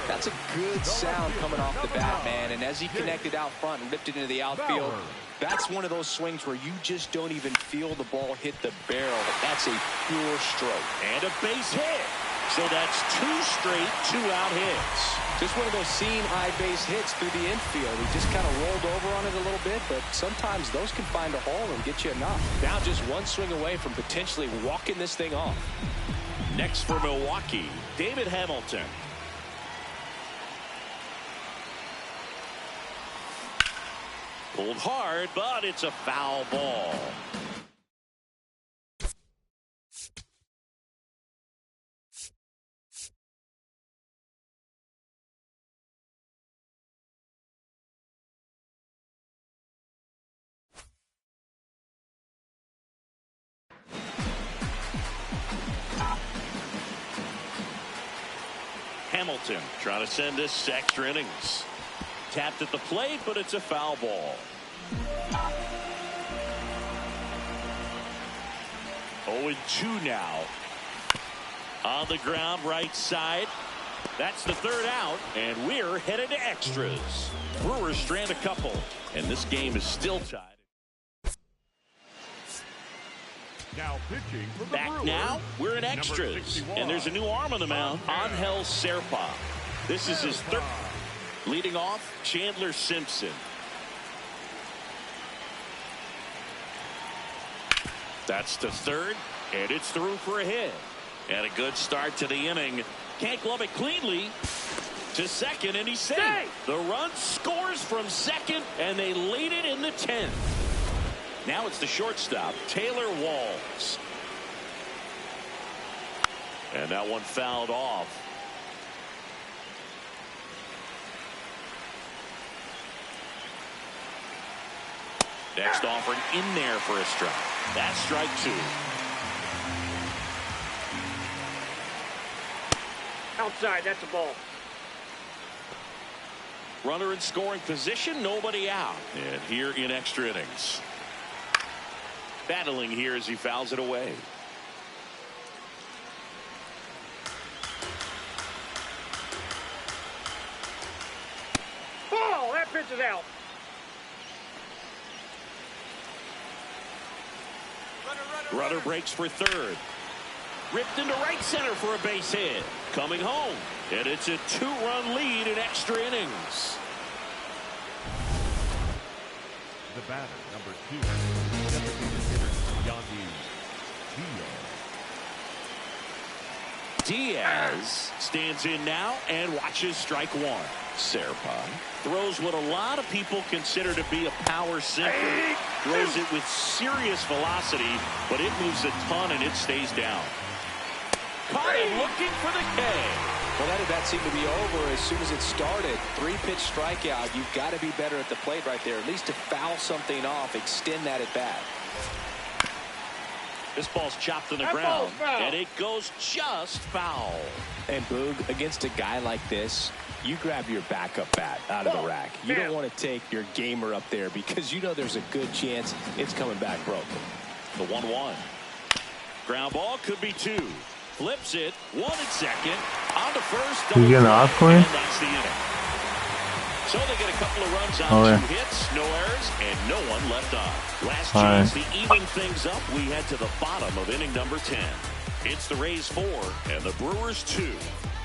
That's a good sound coming off the bat, man. And as he connected out front and ripped it into the outfield, that's one of those swings where you just don't even feel the ball hit the barrel. That's a pure stroke. And a base hit. So that's 2 straight 2-out hits. Just one of those seeing high base hits through the infield. He just kind of rolled over on it a little bit, but sometimes those can find a hole and get you a knock. Now just one swing away from potentially walking this thing off. Next for Milwaukee, David Hamilton. Pulled hard, but it's a foul ball. Hamilton trying to send this extra innings. Tapped at the plate, but it's a foul ball. 0-2 now. On the ground, right side. That's the 3rd out, and we're headed to extras. Brewers strand a couple, and this game is still tied. Now pitching for the Back Brewers, now, we're in extras, and there's a new arm on the mound, Angel Serpa. This is his 3rd. Leading off, Chandler Simpson. That's the 3rd, and it's through for a hit. And a good start to the inning. Can't glove it cleanly to 2nd, and he's safe. The run scores from 2nd, and they lead it in the 10th. Now it's the shortstop, Taylor Walls. And that one fouled off. Next offering in there for a strike. That's strike 2. Outside, that's a ball. Runner in scoring position, nobody out. And here in extra innings. Battling here as he fouls it away. Ball! That pitch is out. Runner breaks for 3rd. Ripped into right center for a base hit. Coming home. And it's a 2-run lead in extra innings. The batter, number 2, designated hitter, Yandy Diaz stands in now and watches strike one. Serapon throws what a lot of people consider to be a power sinker. Throws it with serious velocity, but it moves a ton and it stays down. Caught him looking for the K. Well, that at bat seemed to be over as soon as it started. 3-pitch strikeout. You've got to be better at the plate right there, at least to foul something off, extend that at bat. This ball's chopped on the ground, and it goes just foul. And Boog, against a guy like this, you grab your backup bat out of the rack. You don't want to take your gamer up there because you know there's a good chance it's coming back broken. The 1-1. Ground ball could be two. Flips it. One at second. On to first. You getting off, Quinn? That's the inning. So they get a couple of runs on 2 hits, no errors, and no one left on. Last chance to even things up. We head to the bottom of inning number 10. It's the Rays 4 and the Brewers 2.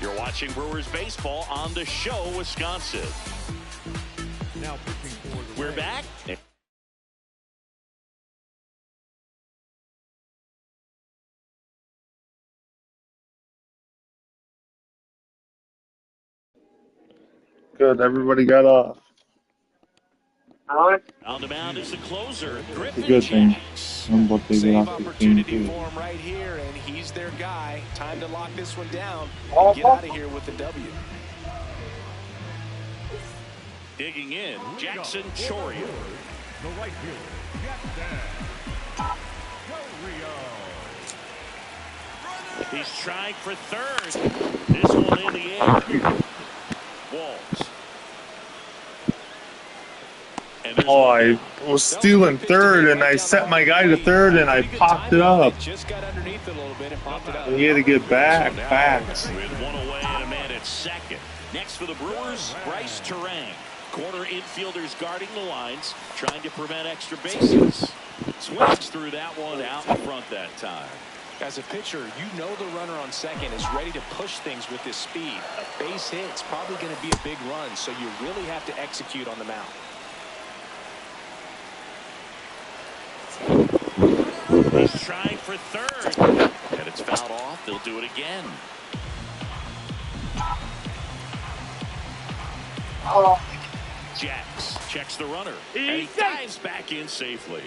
You're watching Brewers baseball on the show, Wisconsin. Now pitching for the We're Rays. back. Good, everybody got off. On the mound is the closer, It's a Griffin good thing. Jax. I'm about to get Save off the team opportunity too. for him right here, and he's their guy. Time to lock this one down and get out of here with the W. Digging in, Jackson Chorio. The right fielder, Jackson Chorio. He's trying for third. This one in the air. Walls. And there's I was stealing third, and I set my guy to third, and I popped it up. Just got underneath it a little bit and popped it up. He had to get back, fast. with one away and a man at second. Next for the Brewers, Bryce Terang. Corner infielders guarding the lines, trying to prevent extra bases. Swings through that one out in front that time. As a pitcher, you know the runner on second is ready to push things with his speed. A base hit's probably going to be a big run, so you really have to execute on the mound. He's trying for third, and it's fouled off. They'll do it again. Jax checks the runner, and he dives back in safely.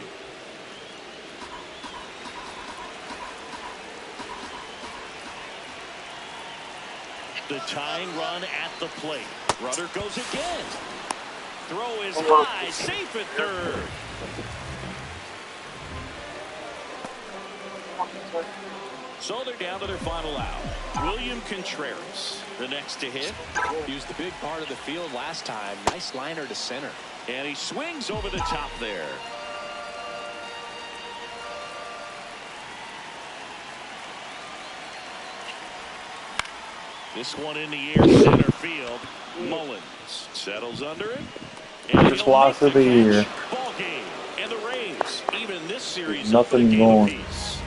The tying run at the plate. Runner goes again. Throw is high, safe at third. So they're down to their final out. William Contreras, the next to hit. He was the big part of the field last time. Nice liner to center. And he swings over the top there. This one in the air, center field. Mullins settles under it. And First loss of the year. Ball game. And the Rays, even this series, Nothing game going. apiece.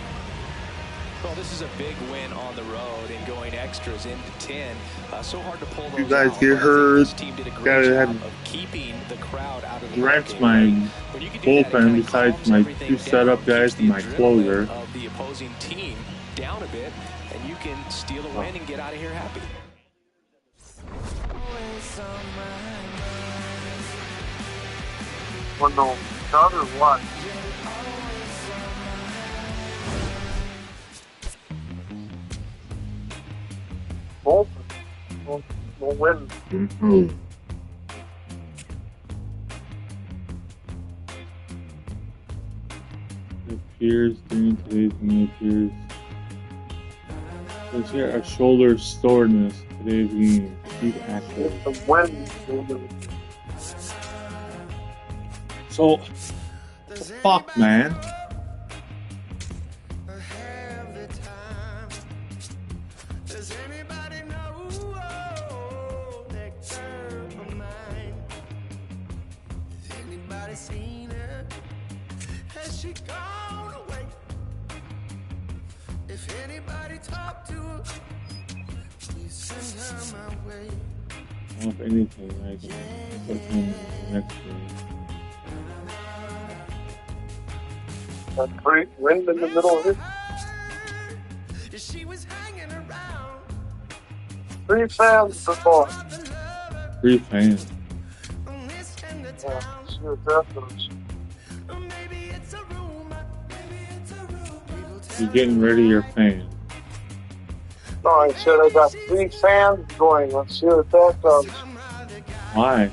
Well, this is a big win on the road and going extras into 10. So hard to pull those You guys out, get but I think hurt. this team did a great Gotta job have of keeping the crowd out of the Rents ballgame. my When you can do that, it bullpen kinda besides calms my everything two down, setup keeps guys the and my adrenaline closer. of the opposing team down a bit, and you can steal a win and get out of here happy. When the other one. Both will win. It appears during today's game appears. There's here a shoulder soreness today's game. Keep active. The win. So, fuck, man. I don't know if anything I can put him in the next game. A great wind in the middle of it. She was hanging around. 3 fans before. 3 fans. Yeah, see what that does. You're getting rid of your fans. No, I said I got 3 fans going. Let's see what that does. Why?